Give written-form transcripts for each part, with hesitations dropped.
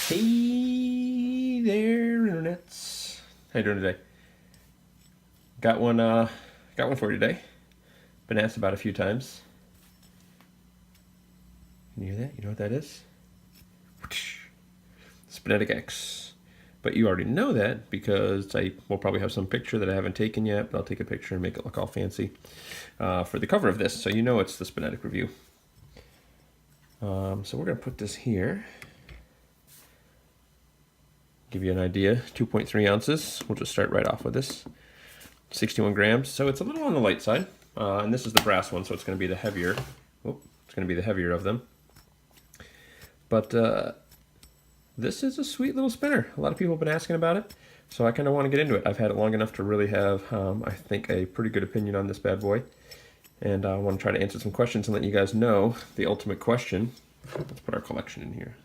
Hey there, internets. How you doing today? Got one for you today. Been asked about a few times. Can you hear that? You know what that is? Spinetic X. But you already know that because I will probably have some picture that I haven't taken yet, but I'll take a picture and make it look all fancy for the cover of this, so you know it's the Spinetic review. So we're going to put this here. Give you an idea, 2.3 ounces. We'll just start right off with this. 61 grams, so it's a little on the light side. And this is the brass one, so it's going to be the heavier. Oh, it's going to be the heavier of them. But this is a sweet little spinner. A lot of people have been asking about it, so I kind of want to get into it. I've had it long enough to really have, I think, a pretty good opinion on this bad boy. And I want to try to answer some questions and let you guys know the ultimate question. Let's put our collection in here.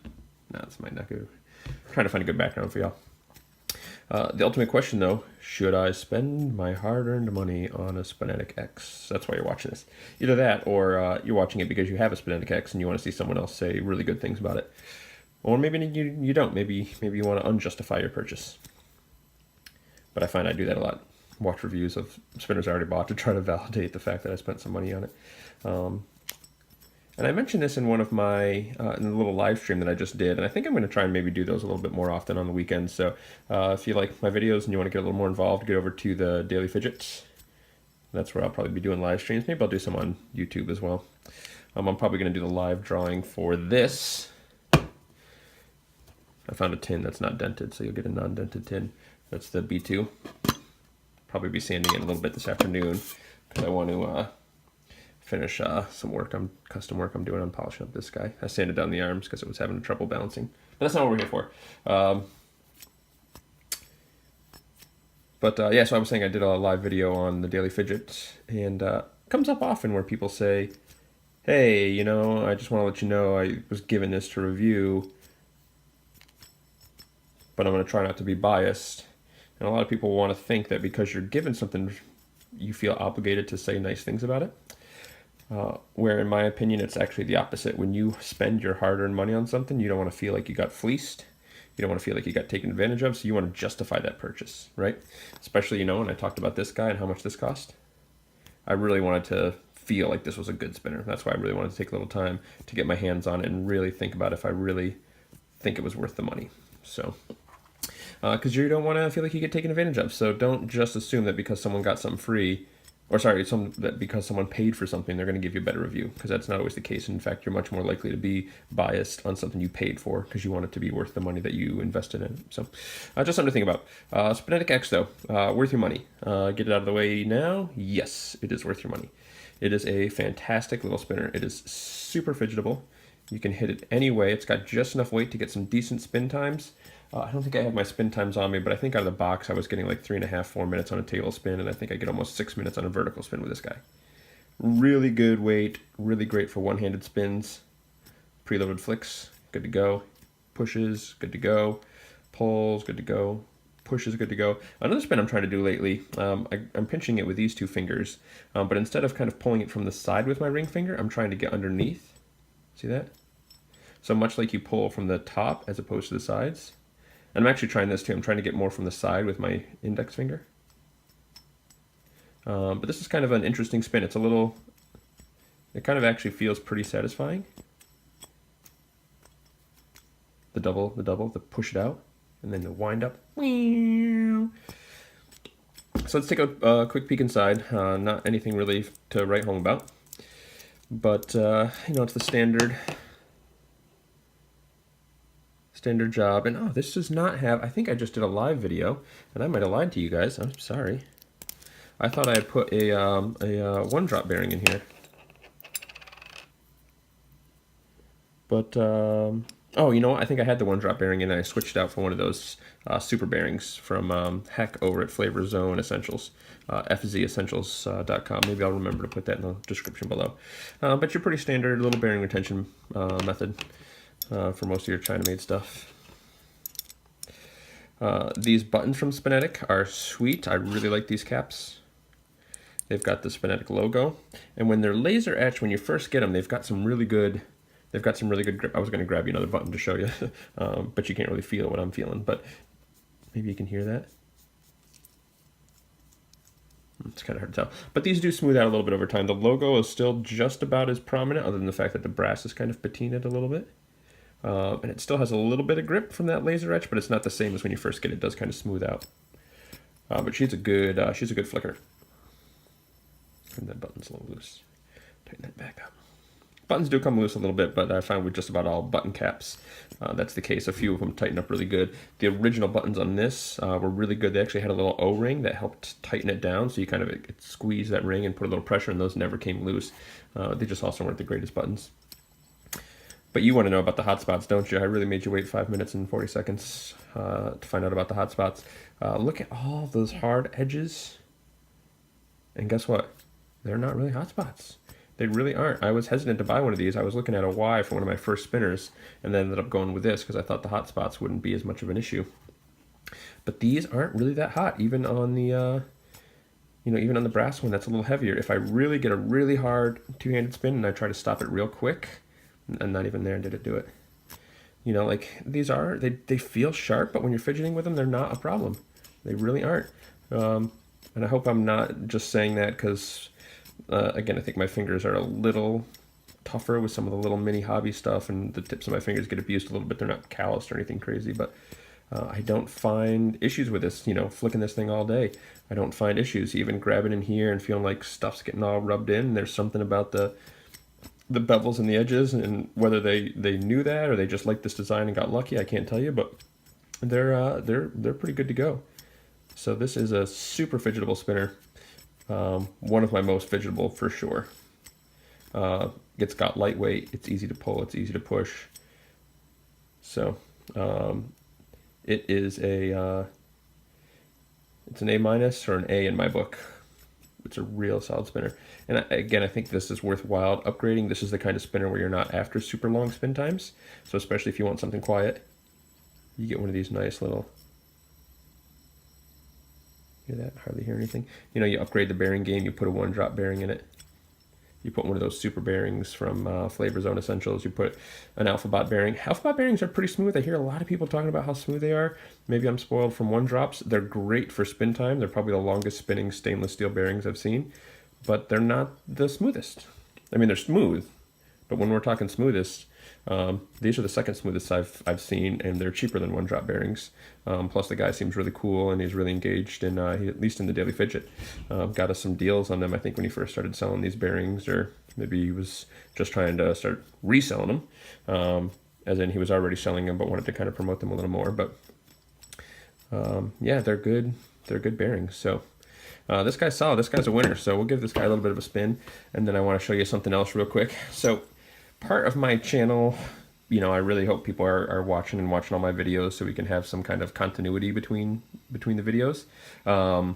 No, this might not go. I'm trying to find a good background for y'all. The ultimate question, though, should I spend my hard-earned money on a Spinetic X? That's why you're watching this. Either that, or you're watching it because you have a Spinetic X and you want to see someone else say really good things about it. Or maybe you don't. Maybe you want to unjustify your purchase. But I find I do that a lot. Watch reviews of spinners I already bought to try to validate the fact that I spent some money on it. And I mentioned this in one of my, in the little live stream that I just did, and I think I'm going to try and maybe do those a little bit more often on the weekends. So if you like my videos and you want to get a little more involved, get over to the Daily Fidgets. That's where I'll probably be doing live streams. Maybe I'll do some on YouTube as well. I'm probably going to do the live drawing for this. I found a tin that's not dented, so you'll get a non-dented tin. That's the B2. Probably be sanding it a little bit this afternoon because I want to finish some work, custom work I'm doing on polishing up this guy. I sanded down the arms because it was having trouble balancing. But that's not what we're here for. Yeah, so I was saying I did a live video on the Daily Fidget, and it comes up often where people say, hey, you know, I just want to let you know I was given this to review, but I'm going to try not to be biased. And a lot of people want to think that because you're given something, you feel obligated to say nice things about it. Where in my opinion, it's actually the opposite. When you spend your hard-earned money on something, you don't want to feel like you got fleeced. You don't want to feel like you got taken advantage of, so you want to justify that purchase, right? Especially, you know, when I talked about this guy and how much this cost, I really wanted to feel like this was a good spinner. That's why I really wanted to take a little time to get my hands on it and really think about if I really think it was worth the money. So, because you don't want to feel like you get taken advantage of. So don't just assume that because someone got something free, or sorry, that because someone paid for something, they're going to give you a better review, because that's not always the case. In fact, you're much more likely to be biased on something you paid for because you want it to be worth the money that you invested in. So just something to think about. Spinetic X, though, worth your money. Get it out of the way now. Yes, it is worth your money. It is a fantastic little spinner. It is super fidgetable. You can hit it any way. It's got just enough weight to get some decent spin times. I don't think I have my spin times on me, but I think out of the box I was getting like 3.5, 4 minutes on a table spin, and I think I get almost 6 minutes on a vertical spin with this guy. Really good weight, really great for one-handed spins. Preloaded flicks, good to go. Pushes, good to go. Pulls, good to go. Pushes, good to go. Another spin I'm trying to do lately, I'm pinching it with these two fingers, but instead of kind of pulling it from the side with my ring finger, I'm trying to get underneath. See that? So much like you pull from the top as opposed to the sides. And I'm actually trying this too. I'm trying to get more from the side with my index finger. But this is kind of an interesting spin. It's a little, it kind of actually feels pretty satisfying. The push it out, and then the wind up. So let's take a quick peek inside. Not anything really to write home about. But, you know, it's the standard job. And oh, this does not have, I think I just did a live video and I might have lied to you guys. I'm sorry. I thought I had put a one drop bearing in here. But, oh, you know what? I think I had the one drop bearing and I switched out for one of those super bearings from Heck over at Flavor Zone Essentials, fzessentials.com. Maybe I'll remember to put that in the description below. But your pretty standard little bearing retention method. For most of your China-made stuff. These buttons from Spinetic are sweet. I really like these caps. They've got the Spinetic logo. And when they're laser etched, when you first get them, they've got some really good They've got some really good grip. I was going to grab you another button to show you, but you can't really feel what I'm feeling. But maybe you can hear that. It's kind of hard to tell. But these do smooth out a little bit over time. The logo is still just about as prominent, other than the fact that the brass is kind of patinaed a little bit. And it still has a little bit of grip from that laser etch, but it's not the same as when you first get it. It does kind of smooth out. But she's a good flicker. And that button's a little loose. Tighten that back up. Buttons do come loose a little bit, but I find with just about all button caps, that's the case. A few of them tighten up really good. The original buttons on this were really good. They actually had a little O-ring that helped tighten it down, so you kind of squeeze that ring and put a little pressure, and those never came loose. They just also weren't the greatest buttons. But you want to know about the hot spots, don't you? I really made you wait 5 minutes and 40 seconds to find out about the hot spots. Look at all those hard edges, and guess what? They're not really hot spots. They really aren't. I was hesitant to buy one of these. I was looking at a Y for one of my first spinners, and then ended up going with this because I thought the hot spots wouldn't be as much of an issue. But these aren't really that hot, even on the even on the brass one that's a little heavier. If I really get a really hard two-handed spin and I try to stop it real quick, and not even there did it do it. Like these are, they feel sharp, but when you're fidgeting with them, they're not a problem. They really aren't. And I hope I'm not just saying that because, again, I think my fingers are a little tougher with some of the little mini hobby stuff, and the tips of my fingers get abused a little bit. They're not calloused or anything crazy, but I don't find issues with this, flicking this thing all day. I don't find issues, even grabbing in here and feeling like stuff's getting all rubbed in. There's something about the bevels and the edges, and whether they knew that or they just liked this design and got lucky, I can't tell you, but they're pretty good to go. So this is a super fidgetable spinner. One of my most fidgetable for sure. It's got lightweight, it's easy to pull, it's easy to push. So it is it's an A- or an A in my book. It's a real solid spinner. And again, I think this is worthwhile upgrading. This is the kind of spinner where you're not after super long spin times. So especially if you want something quiet, you get one of these nice little, hear that? Hardly hear anything. You upgrade the bearing game, you put a 1-drop bearing in it. You put one of those super bearings from Flavor Zone Essentials. You put an Alphabot bearing. Alphabot bearings are pretty smooth. I hear a lot of people talking about how smooth they are. Maybe I'm spoiled from 1-drops. They're great for spin time. They're probably the longest spinning stainless steel bearings I've seen, but they're not the smoothest. I mean, they're smooth, but when we're talking smoothest, these are the second smoothest I've seen, and they're cheaper than 1-drop bearings. Plus the guy seems really cool, and he's really engaged, and he, at least in the Daily Fidget, got us some deals on them, I think, when he first started selling these bearings, or maybe he was just trying to start reselling them, as in he was already selling them but wanted to kind of promote them a little more. But yeah, they're good bearings. So this guy's solid. This guy's a winner. So we'll give this guy a little bit of a spin, and then I want to show you something else real quick. So part of my channel, I really hope people are watching all my videos so we can have some kind of continuity between the videos. I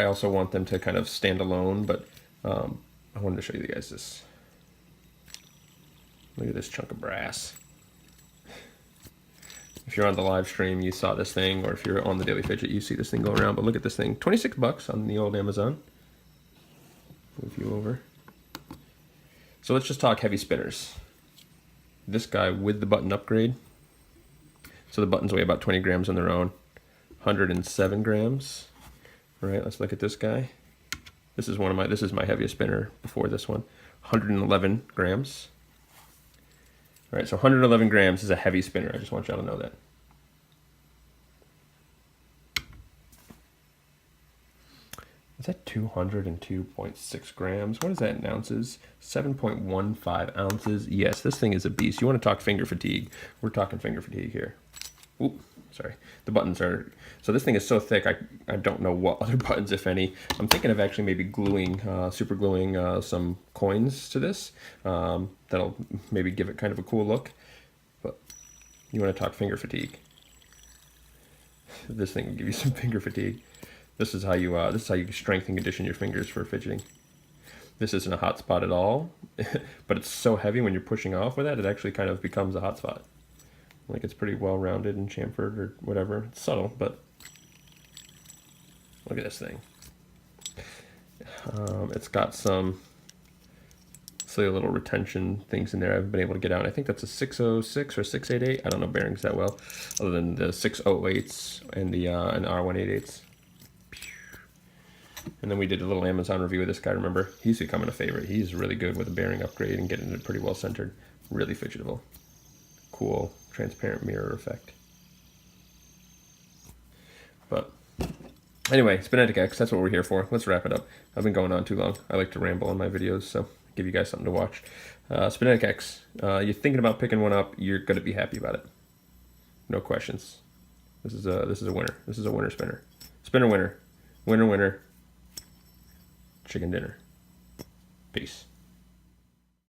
also want them to kind of stand alone, but I wanted to show you guys this. Look at this chunk of brass. If you're on the live stream, you saw this thing, or if you're on the Daily Fidget, you see this thing go around. But look at this thing, $26 on the old Amazon. Move you over. So let's just talk heavy spinners. This guy with the button upgrade. So the buttons weigh about 20 grams on their own. 107 grams. All right, let's look at this guy. This is my heaviest spinner before this one. 111 grams. All right, so 111 grams is a heavy spinner. I just want y'all to know that. Is that 202.6 grams? What is that in ounces? 7.15 ounces. Yes, this thing is a beast. You want to talk finger fatigue? We're talking finger fatigue here. Oop, sorry. The buttons are, so this thing is so thick, I don't know what other buttons, if any. I'm thinking of actually maybe gluing, super gluing some coins to this. That'll maybe give it kind of a cool look. But you want to talk finger fatigue. This thing will give you some finger fatigue. This is how you strengthen and condition your fingers for fidgeting. This isn't a hot spot at all, but it's so heavy when you're pushing off with it actually kind of becomes a hot spot. Like, it's pretty well rounded and chamfered or whatever. It's subtle, but look at this thing. It's got some silly little retention things in there I've been able to get out. I think that's a 606 or 688. I don't know bearings that well, other than the 608s and the and R188s. And then we did a little Amazon review of this guy, remember? He's becoming a favorite. He's really good with a bearing upgrade and getting it pretty well centered. Really fidgetable. Cool, transparent mirror effect. But anyway, Spinetic X, that's what we're here for. Let's wrap it up. I've been going on too long. I like to ramble on my videos, so give you guys something to watch. Spinetic X, you're thinking about picking one up, you're going to be happy about it. No questions. This is a winner. This is a winner spinner. Spinner winner. Winner winner. Chicken dinner. Peace.